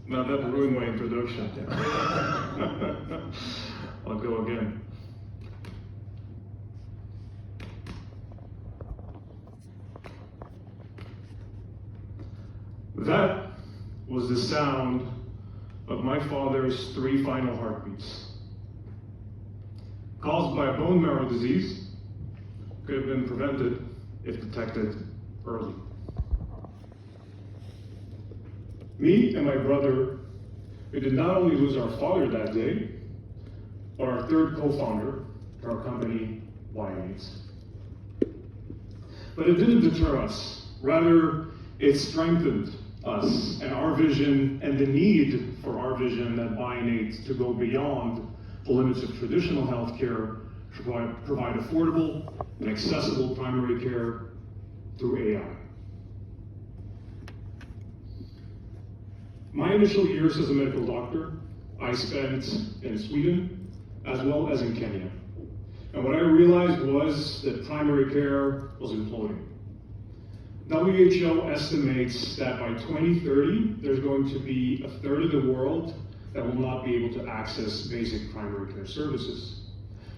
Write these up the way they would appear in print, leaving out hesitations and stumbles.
Now that ruined my introduction. I'll go again. That was the sound of my father's 3 final heartbeats. Caused by a bone marrow disease, could have been prevented if detected early. Me and my brother, we did not only lose our father that day, but our 3rd co-founder for our company, BYON8. But it didn't deter us. Rather, it strengthened us and our vision and the need for our vision at BYON8 to go beyond the limits of traditional healthcare to provide affordable and accessible primary care through AI. My initial years as a medical doctor, I spent in Sweden as well as in Kenya. And what I realized was that primary care was imploding. WHO estimates that by 2030, there's going to be 1/3 of the world that will not be able to access basic primary care services.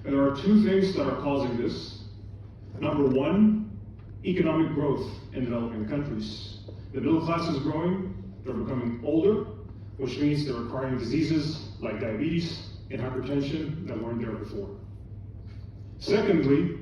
And there are 2 things that are causing this. Number 1, economic growth in developing countries. The middle class is growing, they're becoming older, which means they're acquiring diseases like diabetes and hypertension that weren't there before. Secondly,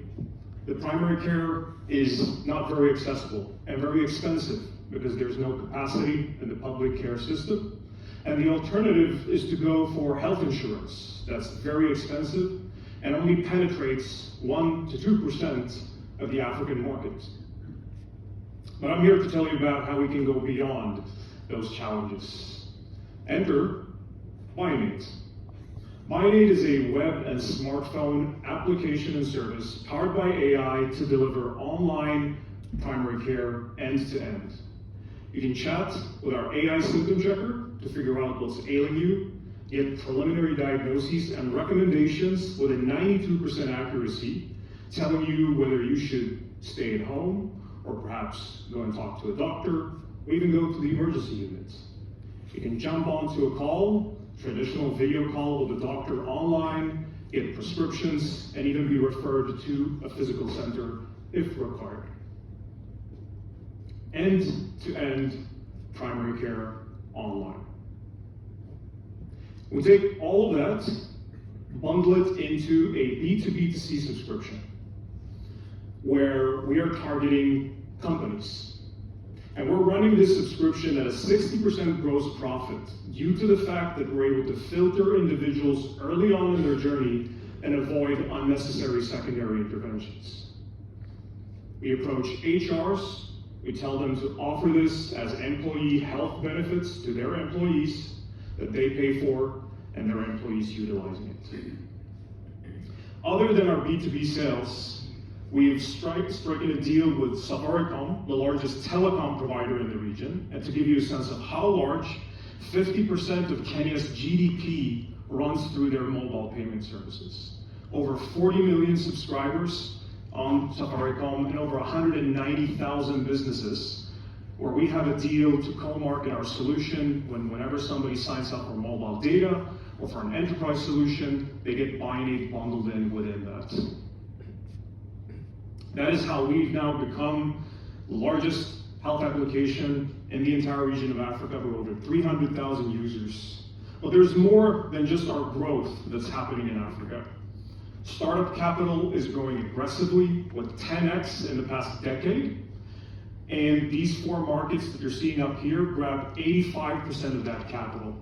the primary care is not very accessible and very expensive because there's no capacity in the public care system. And the alternative is to go for health insurance that's very expensive and only penetrates 1 to 2% of the African market. But I'm here to tell you about how we can go beyond those challenges. Enter BYON8. BYON8 is a web and smartphone application and service powered by AI to deliver online primary care end-to-end. You can chat with our AI symptom checker to figure out what's ailing you, get preliminary diagnoses and recommendations with a 92% accuracy, telling you whether you should stay at home or perhaps go and talk to a doctor, or even go to the emergency unit. You can jump onto a call, traditional video call with a doctor online, get prescriptions, and even be referred to a physical center if required. End-to-end primary care online. We take all of that, bundle it into a B2B2C subscription, where we are targeting companies. And we're running this subscription at a 60% gross profit due to the fact that we're able to filter individuals early on in their journey and avoid unnecessary secondary interventions. We approach HRs, we tell them to offer this as employee health benefits to their employees that they pay for and their employees utilizing it. Other than our B2B sales, we've stricken a deal with Safaricom, the largest telecom provider in the region. And to give you a sense of how large, 50% of Kenya's GDP runs through their mobile payment services. Over 40 million subscribers on Safaricom and over 190,000 businesses, where we have a deal to co-market our solution whenever somebody signs up for mobile data or for an enterprise solution, they get BYON8 bundled in within that. That is how we've now become the largest health application in the entire region of Africa with over 300,000 users. But there's more than just our growth that's happening in Africa. Startup capital is growing aggressively with 10x in the past decade. And these 4 markets that you're seeing up here grab 85% of that capital.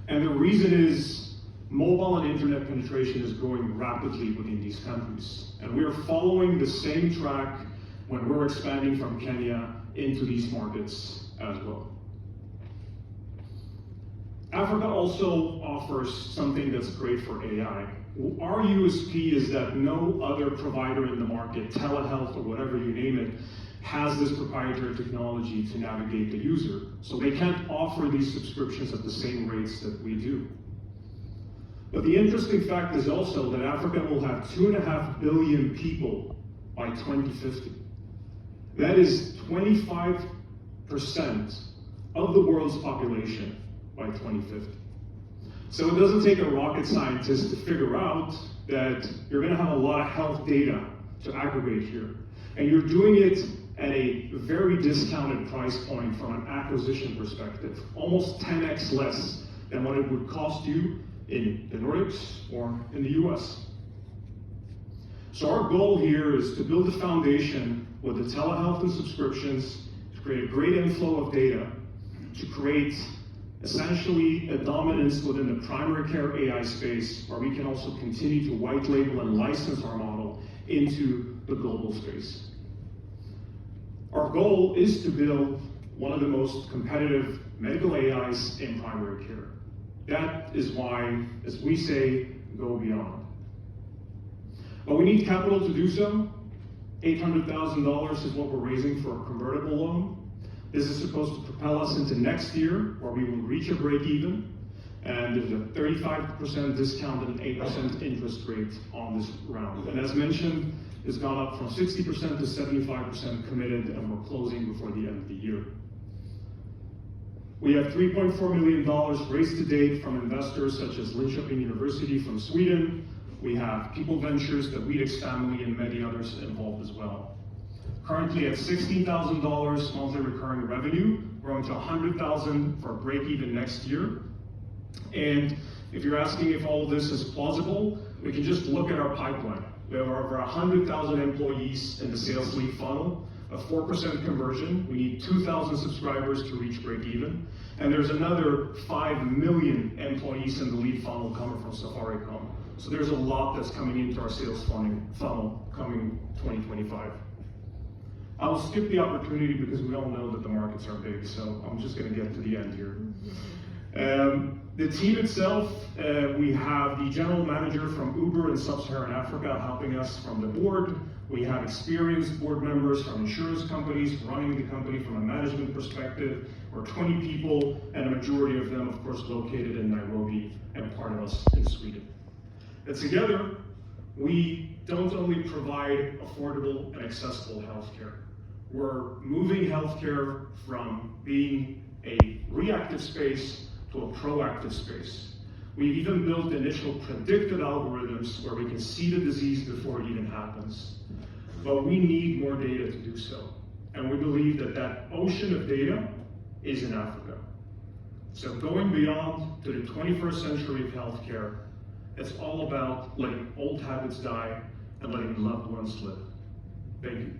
And the reason is mobile and internet penetration is growing rapidly within these countries. And we are following the same track when we're expanding from Kenya into these markets as well. Africa also offers something that's great for AI. Our USP is that no other provider in the market, telehealth or whatever you name it, has this proprietary technology to navigate the user. So they can't offer these subscriptions at the same rates that we do. But the interesting fact is also that Africa will have 2.5 billion people by 2050. That is 25% of the world's population by 2050. So it doesn't take a rocket scientist to figure out that you're going to have a lot of health data to aggregate here. And you're doing it at a very discounted price point from an acquisition perspective, almost 10x less than what it would cost you in the Nordics or in the US. So our goal here is to build a foundation with the telehealth and subscriptions, to create a great inflow of data, to create essentially a dominance within the primary care AI space, where we can also continue to white label and license our model into the global space. Our goal is to build one of the most competitive medical AIs in primary care. That is why, as we say, go beyond. But we need capital to do so. $800,000 is what we're raising for a convertible loan. This is supposed to propel us into next year, where we will reach a break even, and there's a 35% discount and an 8% interest rate on this round. And as mentioned, it's gone up from 60% to 75% committed, and we're closing before the end of the year. We have $3.4 million raised to date from investors such as Linköping University from Sweden. We have People Ventures, the Weedix family, and many others involved as well. Currently at $16,000 monthly recurring revenue, growing to $100,000 for a break even next year. And if you're asking if all of this is plausible, we can just look at our pipeline. We have over 100,000 employees in the sales lead funnel, a 4% conversion. We need 2,000 subscribers to reach break even. And there's another 5 million employees in the lead funnel coming from Safaricom. So there's a lot that's coming into our sales funnel coming 2025. I will skip the opportunity because we all know that the markets are big, so I'm just going to get to the end here. The team itself, we have the general manager from Uber in Sub-Saharan Africa helping us from the board. We have experienced board members from insurance companies running the company from a management perspective. We're 20 people, and a majority of them, of course, located in Nairobi and part of us in Sweden. And together, we don't only provide affordable and accessible healthcare. We're moving healthcare from being a reactive space to a proactive space. We've even built initial predictive algorithms where we can see the disease before it even happens. But we need more data to do so. And we believe that that ocean of data is in Africa. So going beyond to the 21st century of healthcare, it's all about letting old habits die and letting loved ones live. Thank you.